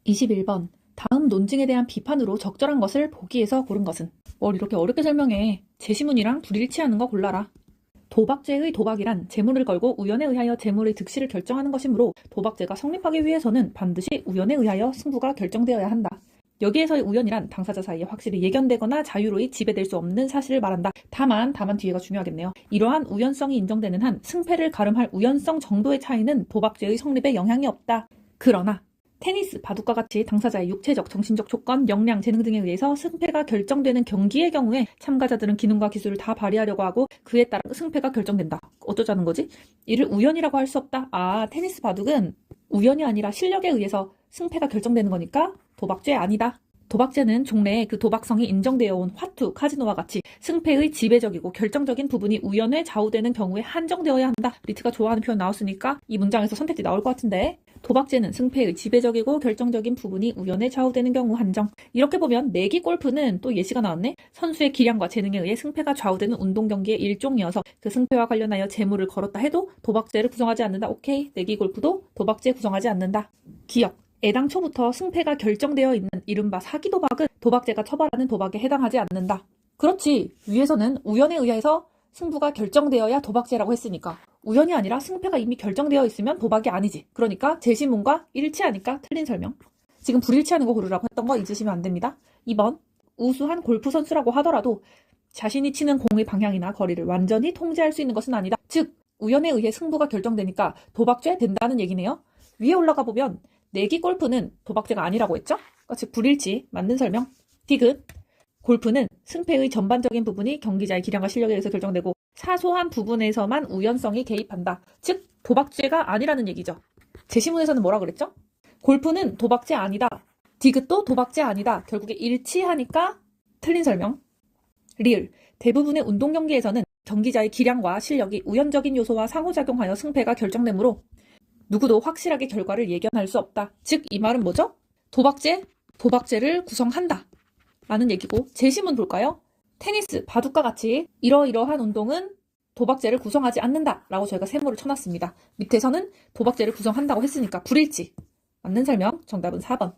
21번. 다음 논증에 대한 비판으로 적절한 것을 보기에서 고른 것은? 뭘 이렇게 어렵게 설명해. 제시문이랑 불일치하는 거 골라라. 도박죄의 도박이란 재물을 걸고 우연에 의하여 재물의 득실을 결정하는 것이므로 도박죄가 성립하기 위해서는 반드시 우연에 의하여 승부가 결정되어야 한다. 여기에서의 우연이란 당사자 사이에 확실히 예견되거나 자유로이 지배될 수 없는 사실을 말한다. 다만 뒤에가 중요하겠네요. 이러한 우연성이 인정되는 한 승패를 가름할 우연성 정도의 차이는 도박죄의 성립에 영향이 없다. 그러나 테니스, 바둑과 같이 당사자의 육체적, 정신적 조건, 역량, 재능 등에 의해서 승패가 결정되는 경기의 경우에 참가자들은 기능과 기술을 다 발휘하려고 하고 그에 따라 승패가 결정된다. 어쩌자는 거지? 이를 우연이라고 할 수 없다. 테니스, 바둑은 우연이 아니라 실력에 의해서 승패가 결정되는 거니까 도박죄 아니다. 도박죄는 종래에 그 도박성이 인정되어 온 화투, 카지노와 같이 승패의 지배적이고 결정적인 부분이 우연에 좌우되는 경우에 한정되어야 한다. 리트가 좋아하는 표현 나왔으니까 이 문장에서 선택지 나올 것 같은데, 도박죄는 승패의 지배적이고 결정적인 부분이 우연에 좌우되는 경우 한정. 이렇게 보면 내기 골프는 또 예시가 나왔네. 선수의 기량과 재능에 의해 승패가 좌우되는 운동 경기의 일종이어서 그 승패와 관련하여 재물을 걸었다 해도 도박죄를 구성하지 않는다. 오케이. 내기 골프도 도박죄 구성하지 않는다. 기억. 애당초부터 승패가 결정되어 있는 이른바 사기 도박은 도박죄가 처벌하는 도박에 해당하지 않는다. 그렇지. 위에서는 우연에 의해서 승부가 결정되어야 도박죄라고 했으니까 우연이 아니라 승패가 이미 결정되어 있으면 도박이 아니지. 그러니까 제시문과 일치하니까 틀린 설명. 지금 불일치하는 거 고르라고 했던 거 잊으시면 안 됩니다. 2번. 우수한 골프 선수라고 하더라도 자신이 치는 공의 방향이나 거리를 완전히 통제할 수 있는 것은 아니다. 즉 우연에 의해 승부가 결정되니까 도박죄 된다는 얘기네요. 위에 올라가 보면 내기 골프는 도박죄가 아니라고 했죠? 즉 불일치, 맞는 설명. 디귿. 골프는 승패의 전반적인 부분이 경기자의 기량과 실력에 의해서 결정되고 사소한 부분에서만 우연성이 개입한다. 즉 도박죄가 아니라는 얘기죠. 제시문에서는 뭐라 그랬죠? 골프는 도박죄 아니다. 디귿도 도박죄 아니다. 결국에 일치하니까 틀린 설명. 리을. 대부분의 운동 경기에서는 경기자의 기량과 실력이 우연적인 요소와 상호작용하여 승패가 결정되므로 누구도 확실하게 결과를 예견할 수 없다. 즉 이 말은 뭐죠? 도박죄를 구성한다 라는 얘기고, 제시문 볼까요? 테니스, 바둑과 같이 이러이러한 운동은 도박죄를 구성하지 않는다 라고 저희가 세모를 쳐놨습니다. 밑에서는 도박죄를 구성한다고 했으니까 불일치. 맞는 설명. 정답은 4번.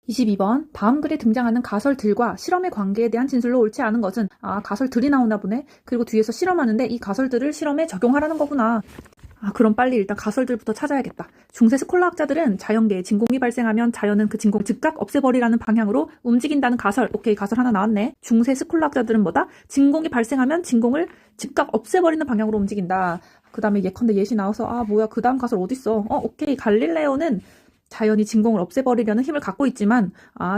22번. 다음 글에 등장하는 가설들과 실험의 관계에 대한 진술로 옳지 않은 것은? 가설들이 나오나 보네. 그리고 뒤에서 실험하는데 이 가설들을 실험에 적용하라는 거구나. 그럼 빨리 일단 가설들부터 찾아야겠다. 중세 스콜라학자들은 자연계에 진공이 발생하면 자연은 그 진공 즉각 없애버리라는 방향으로 움직인다는 가설. 오케이, 가설 하나 나왔네. 중세 스콜라학자들은 뭐다? 진공이 발생하면 진공을 즉각 없애버리는 방향으로 움직인다. 그 다음에 예컨대 예시 나와서 뭐야 그 다음 가설 어딨어? 오케이. 갈릴레오는 자연이 진공을 없애버리려는 힘을 갖고 있지만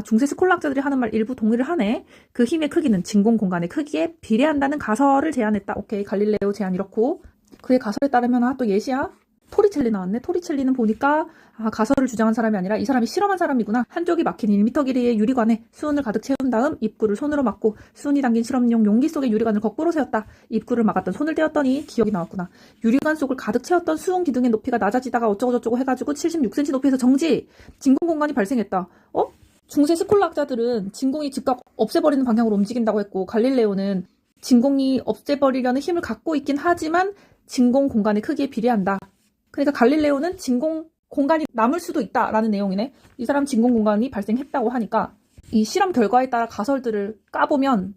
중세 스콜라학자들이 하는 말 일부 동의를 하네. 그 힘의 크기는 진공 공간의 크기에 비례한다는 가설을 제안했다. 오케이, 갈릴레오 제안 이렇고, 그의 가설에 따르면 또 예시야? 토리첼리 나왔네. 토리첼리는 보니까 가설을 주장한 사람이 아니라 이 사람이 실험한 사람이구나. 한쪽이 막힌 1m 길이의 유리관에 수은을 가득 채운 다음 입구를 손으로 막고 수은이 담긴 실험용 용기 속의 유리관을 거꾸로 세웠다. 입구를 막았던 손을 떼었더니 기억이 나왔구나. 유리관 속을 가득 채웠던 수은 기둥의 높이가 낮아지다가 어쩌고저쩌고 해가지고 76cm 높이에서 정지! 진공 공간이 발생했다. 중세 스콜라학자들은 진공이 즉각 없애버리는 방향으로 움직인다고 했고, 갈릴레오는 진공이 없애버리려는 힘을 갖고 있긴 하지만 진공 공간의 크기에 비례한다. 그러니까 갈릴레오는 진공 공간이 남을 수도 있다라는 내용이네. 이 사람 진공 공간이 발생했다고 하니까 이 실험 결과에 따라 가설들을 까보면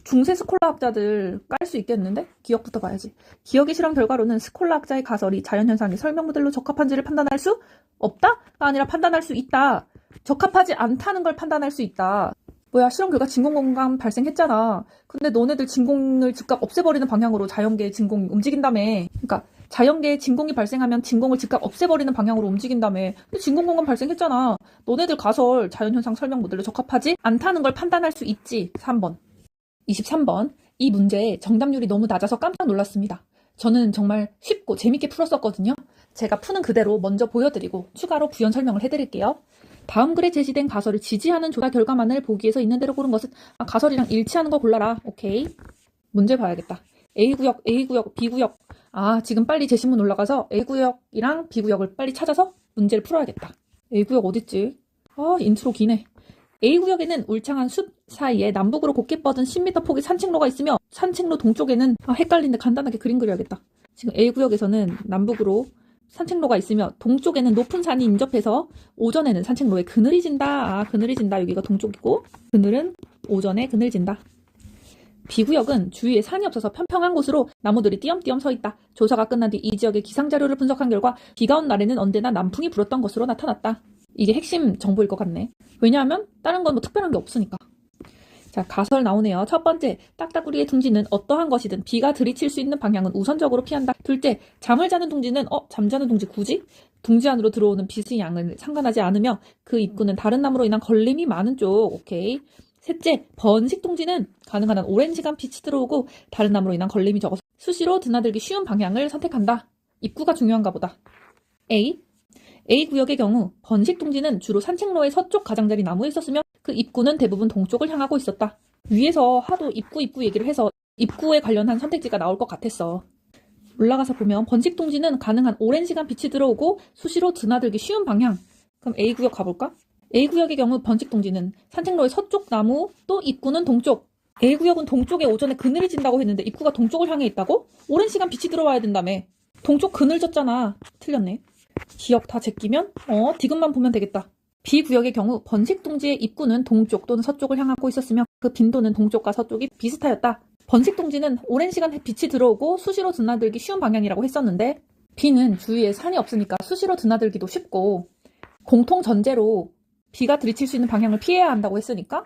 중세 스콜라학자들 깔 수 있겠는데? 기억부터 봐야지. 기억의 실험 결과로는 스콜라학자의 가설이 자연현상의 설명 모델로 적합한지를 판단할 수 없다가 아니라 판단할 수 있다. 적합하지 않다는 걸 판단할 수 있다. 뭐야, 실험 결과 진공 공간 발생했잖아. 근데 너네들 진공을 즉각 없애버리는 방향으로 자연계의 진공이 움직인다며. 그러니까 자연계에 진공이 발생하면 진공을 즉각 없애버리는 방향으로 움직인다며. 근데 진공 공간 발생했잖아. 너네들 가설 자연현상 설명 모델로 적합하지 않다는 걸 판단할 수 있지. 3번. 23번. 이 문제의 정답률이 너무 낮아서 깜짝 놀랐습니다. 저는 정말 쉽고 재밌게 풀었었거든요. 제가 푸는 그대로 먼저 보여드리고 추가로 부연 설명을 해드릴게요. 다음 글에 제시된 가설을 지지하는 조사 결과만을 보기 위해서 있는 대로 고른 것은? 가설이랑 일치하는 거 골라라. 오케이. 문제 봐야겠다. A구역, A구역, B구역. 지금 빨리 제시문 올라가서 A구역이랑 B구역을 빨리 찾아서 문제를 풀어야겠다. A구역 어딨지? 인트로 기네. A구역에는 울창한 숲 사이에 남북으로 곱게 뻗은 10m 폭의 산책로가 있으며 산책로 동쪽에는 헷갈린데 간단하게 그림 그려야겠다. 지금 A구역에서는 남북으로 산책로가 있으며 동쪽에는 높은 산이 인접해서 오전에는 산책로에 그늘이 진다. 그늘이 진다. 여기가 동쪽이고 그늘은 오전에 그늘 진다. B구역은 주위에 산이 없어서 평평한 곳으로 나무들이 띄엄띄엄 서 있다. 조사가 끝난 뒤 이 지역의 기상자료를 분석한 결과 비가 온 날에는 언제나 남풍이 불었던 것으로 나타났다. 이게 핵심 정보일 것 같네. 왜냐하면 다른 건 뭐 특별한 게 없으니까. 자, 가설 나오네요. 첫 번째, 딱따구리의 둥지는 어떠한 것이든 비가 들이칠 수 있는 방향은 우선적으로 피한다. 둘째, 잠을 자는 둥지는 잠자는 둥지 굳이? 둥지 안으로 들어오는 빛의 양을 상관하지 않으며 그 입구는 다른 나무로 인한 걸림이 많은 쪽. 오케이. 셋째, 번식 둥지는 가능한 한 오랜 시간 빛이 들어오고 다른 나무로 인한 걸림이 적어서 수시로 드나들기 쉬운 방향을 선택한다. 입구가 중요한가 보다. A 구역의 경우 번식 둥지는 주로 산책로의 서쪽 가장자리 나무에 있었으며 그 입구는 대부분 동쪽을 향하고 있었다. 위에서 하도 입구 얘기를 해서 입구에 관련한 선택지가 나올 것 같았어. 올라가서 보면 번식 둥지는 가능한 오랜 시간 빛이 들어오고 수시로 드나들기 쉬운 방향. 그럼 A 구역 가볼까? A 구역의 경우 번식 둥지는 산책로의 서쪽 나무, 또 입구는 동쪽. A 구역은 동쪽에 오전에 그늘이 진다고 했는데 입구가 동쪽을 향해 있다고? 오랜 시간 빛이 들어와야 된다며. 동쪽 그늘 졌잖아. 틀렸네. 기억 다 제끼면 디귿만 보면 되겠다. B 구역의 경우 번식 둥지의 입구는 동쪽 또는 서쪽을 향하고 있었으며 그 빈도는 동쪽과 서쪽이 비슷하였다. 번식 둥지는 오랜 시간 빛이 들어오고 수시로 드나들기 쉬운 방향이라고 했었는데 B는 주위에 산이 없으니까 수시로 드나들기도 쉽고 공통 전제로 비가 들이칠 수 있는 방향을 피해야 한다고 했으니까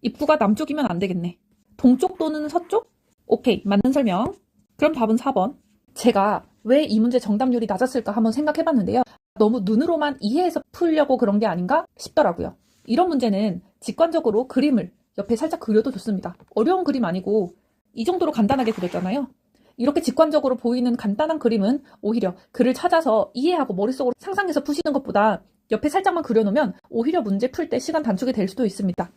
입구가 남쪽이면 안 되겠네. 동쪽 또는 서쪽? 오케이, 맞는 설명. 그럼 답은 4번. 제가 왜 이 문제 정답률이 낮았을까 한번 생각해봤는데요. 너무 눈으로만 이해해서 풀려고 그런 게 아닌가 싶더라고요. 이런 문제는 직관적으로 그림을 옆에 살짝 그려도 좋습니다. 어려운 그림 아니고 이 정도로 간단하게 그렸잖아요. 이렇게 직관적으로 보이는 간단한 그림은 오히려 글을 찾아서 이해하고 머릿속으로 상상해서 푸시는 것보다 옆에 살짝만 그려놓으면 오히려 문제 풀 때 시간 단축이 될 수도 있습니다.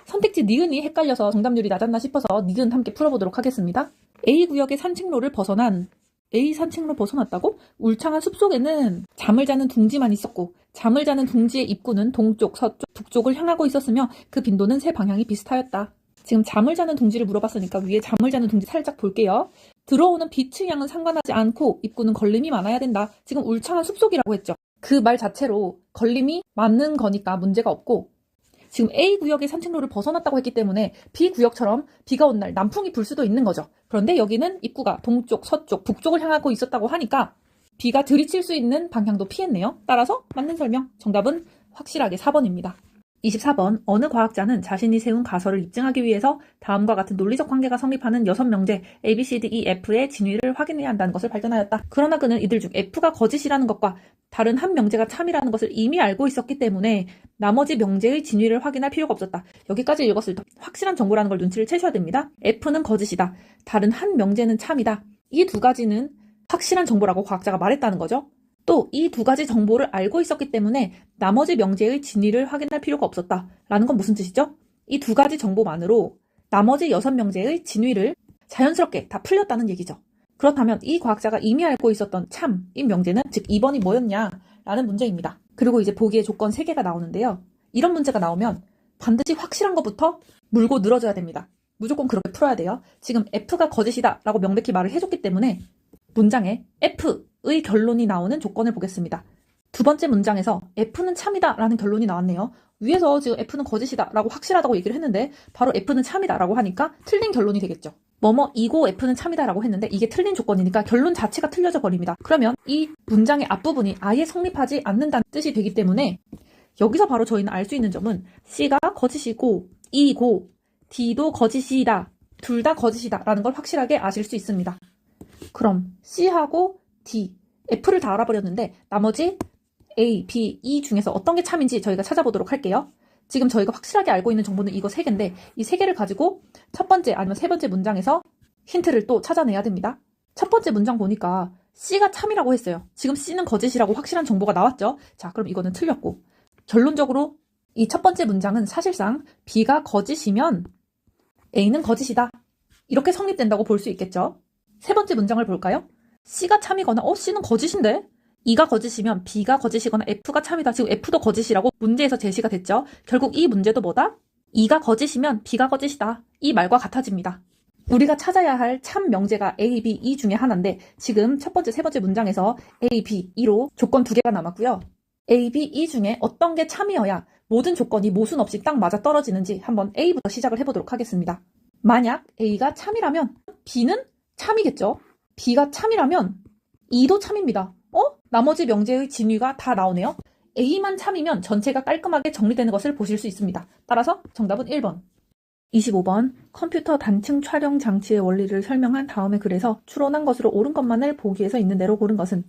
선택지 니은이 헷갈려서 정답률이 낮았나 싶어서 니은 함께 풀어보도록 하겠습니다. A 구역의 산책로를 벗어난 A 산책로 벗어났다고? 울창한 숲속에는 잠을 자는 둥지만 있었고 잠을 자는 둥지의 입구는 동쪽, 서쪽, 북쪽을 향하고 있었으며 그 빈도는 세 방향이 비슷하였다. 지금 잠을 자는 둥지를 물어봤으니까 위에 잠을 자는 둥지 살짝 볼게요. 들어오는 빛의 양은 상관하지 않고 입구는 걸림이 많아야 된다. 지금 울창한 숲속이라고 했죠. 그 말 자체로 걸림이 많은 거니까 문제가 없고 지금 A 구역의 산책로를 벗어났다고 했기 때문에 B 구역처럼 비가 온 날 남풍이 불 수도 있는 거죠. 그런데 여기는 입구가 동쪽, 서쪽, 북쪽을 향하고 있었다고 하니까 비가 들이칠 수 있는 방향도 피했네요. 따라서 맞는 설명. 정답은 확실하게 4번입니다. 24번. 어느 과학자는 자신이 세운 가설을 입증하기 위해서 다음과 같은 논리적 관계가 성립하는 6명제 A, B, C, D, E, F의 진위를 확인해야 한다는 것을 발견하였다. 그러나 그는 이들 중 F가 거짓이라는 것과 다른 한 명제가 참이라는 것을 이미 알고 있었기 때문에 나머지 명제의 진위를 확인할 필요가 없었다. 여기까지 읽었을 때 확실한 정보라는 걸 눈치를 채셔야 됩니다. F는 거짓이다. 다른 한 명제는 참이다. 이 두 가지는 확실한 정보라고 과학자가 말했다는 거죠. 또 이 두 가지 정보를 알고 있었기 때문에 나머지 명제의 진위를 확인할 필요가 없었다. 라는 건 무슨 뜻이죠? 이 두 가지 정보만으로 나머지 6명제의 진위를 자연스럽게 다 풀렸다는 얘기죠. 그렇다면 이 과학자가 이미 알고 있었던 참인 명제는 즉 2번이 뭐였냐? 라는 문제입니다. 그리고 이제 보기의 조건 3개가 나오는데요. 이런 문제가 나오면 반드시 확실한 것부터 물고 늘어져야 됩니다. 무조건 그렇게 풀어야 돼요. 지금 F가 거짓이다 라고 명백히 말을 해줬기 때문에 문장에 F의 결론이 나오는 조건을 보겠습니다. 두 번째 문장에서 F는 참이다 라는 결론이 나왔네요. 위에서 지금 F는 거짓이다 라고 확실하다고 얘기를 했는데 바로 F는 참이다 라고 하니까 틀린 결론이 되겠죠. 뭐뭐이고 F는 참이다 라고 했는데 이게 틀린 조건이니까 결론 자체가 틀려져 버립니다. 그러면 이 문장의 앞부분이 아예 성립하지 않는다는 뜻이 되기 때문에 여기서 바로 저희는 알 수 있는 점은 C가 거짓이고 E고 D도 거짓이다. 둘 다 거짓이다 라는 걸 확실하게 아실 수 있습니다. 그럼 C하고 D, F를 다 알아버렸는데 나머지 A, B, E 중에서 어떤 게 참인지 저희가 찾아보도록 할게요. 지금 저희가 확실하게 알고 있는 정보는 이거 3개인데 이 3개를 가지고 첫 번째 아니면 세 번째 문장에서 힌트를 또 찾아내야 됩니다. 첫 번째 문장 보니까 C가 참이라고 했어요. 지금 C는 거짓이라고 확실한 정보가 나왔죠. 자, 그럼 이거는 틀렸고 결론적으로 이 첫 번째 문장은 사실상 B가 거짓이면 A는 거짓이다. 이렇게 성립된다고 볼 수 있겠죠. 세 번째 문장을 볼까요? C가 참이거나 C는 거짓인데? E가 거짓이면 B가 거짓이거나 F가 참이다. 지금 F도 거짓이라고 문제에서 제시가 됐죠. 결국 이 문제도 뭐다? E가 거짓이면 B가 거짓이다. 이 말과 같아집니다. 우리가 찾아야 할 참 명제가 A, B, E 중에 하나인데 지금 첫 번째, 세 번째 문장에서 A, B, E로 조건 2개가 남았고요. A, B, E 중에 어떤 게 참이어야 모든 조건이 모순 없이 딱 맞아 떨어지는지 한번 A부터 시작을 해보도록 하겠습니다. 만약 A가 참이라면 B는 참이겠죠. B가 참이라면 E도 참입니다. 나머지 명제의 진위가 다 나오네요. A만 참이면 전체가 깔끔하게 정리되는 것을 보실 수 있습니다. 따라서 정답은 1번. 25번 컴퓨터 단층 촬영 장치의 원리를 설명한 다음의 글에서 추론한 것으로 옳은 것만을 보기에서 있는 대로 고른 것은.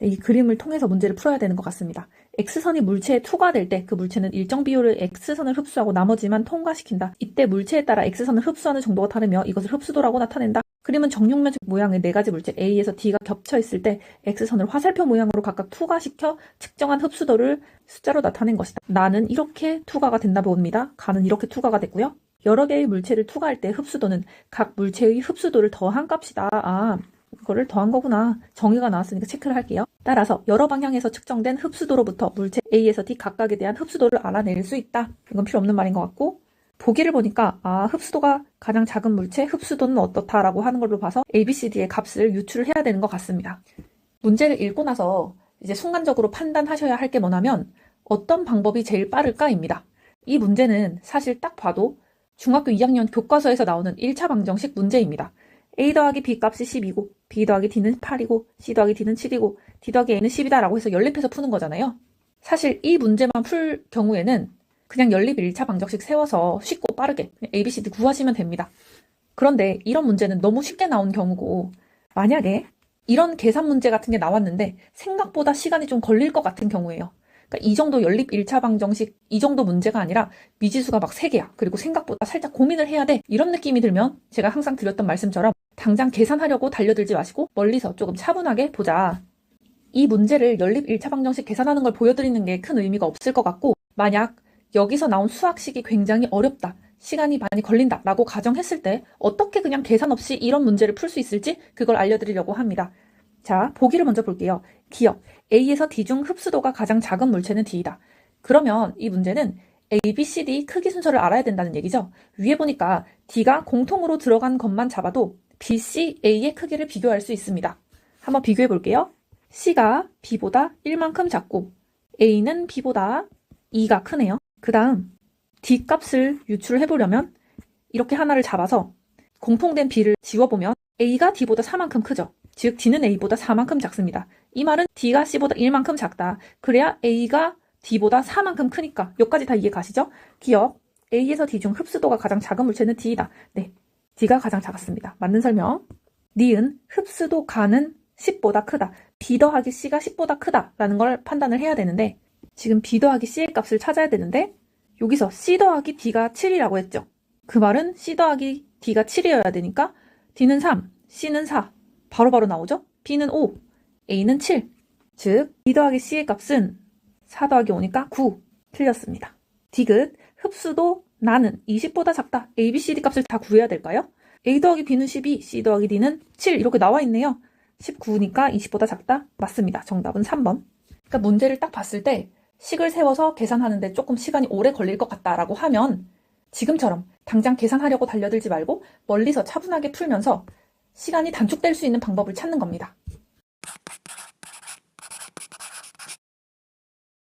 이 그림을 통해서 문제를 풀어야 되는 것 같습니다. X선이 물체에 투과될 때 그 물체는 일정 비율의 X선을 흡수하고 나머지만 통과시킨다. 이때 물체에 따라 X선을 흡수하는 정도가 다르며 이것을 흡수도라고 나타낸다. 그림은 정육면적 모양의 4가지 물체 A에서 D가 겹쳐 있을 때 X선을 화살표 모양으로 각각 투과시켜 측정한 흡수도를 숫자로 나타낸 것이다. 나는 이렇게 투과가 된다 봅니다. 가는 이렇게 투과가 됐고요. 여러 개의 물체를 투과할 때 흡수도는 각 물체의 흡수도를 더한 값이다. 그거를 더한 거구나. 정의가 나왔으니까 체크를 할게요. 따라서 여러 방향에서 측정된 흡수도로부터 물체 A에서 D 각각에 대한 흡수도를 알아낼 수 있다. 이건 필요 없는 말인 것 같고, 보기를 보니까 흡수도가 가장 작은 물체 흡수도는 어떻다라고 하는 걸로 봐서 A, B, C, D의 값을 유출을 해야 되는 것 같습니다. 문제를 읽고 나서 이제 순간적으로 판단하셔야 할 게 뭐냐면 어떤 방법이 제일 빠를까입니다. 이 문제는 사실 딱 봐도 중학교 2학년 교과서에서 나오는 1차 방정식 문제입니다. A 더하기 B 값이 10이고 B 더하기 D는 8이고 C 더하기 D는 7이고 D 더하기 A는 10이다 라고 해서 연립해서 푸는 거잖아요. 사실 이 문제만 풀 경우에는 그냥 연립 1차 방정식 세워서 쉽고 빠르게 A, B, C, D 구하시면 됩니다. 그런데 이런 문제는 너무 쉽게 나온 경우고, 만약에 이런 계산 문제 같은 게 나왔는데 생각보다 시간이 좀 걸릴 것 같은 경우예요. 그러니까 이 정도 연립 1차 방정식 이 정도 문제가 아니라 미지수가 막 3개야. 그리고 생각보다 살짝 고민을 해야 돼. 이런 느낌이 들면 제가 항상 드렸던 말씀처럼 당장 계산하려고 달려들지 마시고 멀리서 조금 차분하게 보자. 이 문제를 연립 1차 방정식 계산하는 걸 보여드리는 게 큰 의미가 없을 것 같고, 만약 여기서 나온 수학식이 굉장히 어렵다, 시간이 많이 걸린다 라고 가정했을 때 어떻게 그냥 계산 없이 이런 문제를 풀 수 있을지 그걸 알려드리려고 합니다. 자, 보기를 먼저 볼게요. 기억, A에서 D 중 흡수도가 가장 작은 물체는 D이다. 그러면 이 문제는 A, B, C, D 크기 순서를 알아야 된다는 얘기죠. 위에 보니까 D가 공통으로 들어간 것만 잡아도 B, C, A의 크기를 비교할 수 있습니다. 한번 비교해 볼게요. C가 B보다 1만큼 작고 A는 B보다 2가 크네요. 그 다음 D 값을 유출해 보려면 이렇게 하나를 잡아서 공통된 B를 지워보면 A가 D보다 4만큼 크죠. 즉 D는 A보다 4만큼 작습니다. 이 말은 D가 C보다 1만큼 작다. 그래야 A가 D보다 4만큼 크니까. 여기까지 다 이해 가시죠? 기억, A에서 D 중 흡수도가 가장 작은 물체는 D이다. 네, D가 가장 작았습니다. 맞는 설명. 니은 흡수도 가는 10보다 크다. B 더하기 C가 10보다 크다라는 걸 판단을 해야 되는데, 지금 B 더하기 C의 값을 찾아야 되는데 여기서 C 더하기 D가 7이라고 했죠. 그 말은 C 더하기 D가 7이어야 되니까 D는 3, C는 4 바로바로 나오죠. B는 5, A는 7. 즉 D 더하기 C의 값은 4 더하기 5니까 9. 틀렸습니다. 디귿 흡수도 나는 20보다 작다. A, B, C, D 값을 다 구해야 될까요? A 더하기 B는 12, C 더하기 D는 7 이렇게 나와 있네요. 19니까 20보다 작다. 맞습니다. 정답은 3번. 그러니까 문제를 딱 봤을 때 식을 세워서 계산하는데 조금 시간이 오래 걸릴 것 같다라고 하면 지금처럼 당장 계산하려고 달려들지 말고 멀리서 차분하게 풀면서 시간이 단축될 수 있는 방법을 찾는 겁니다.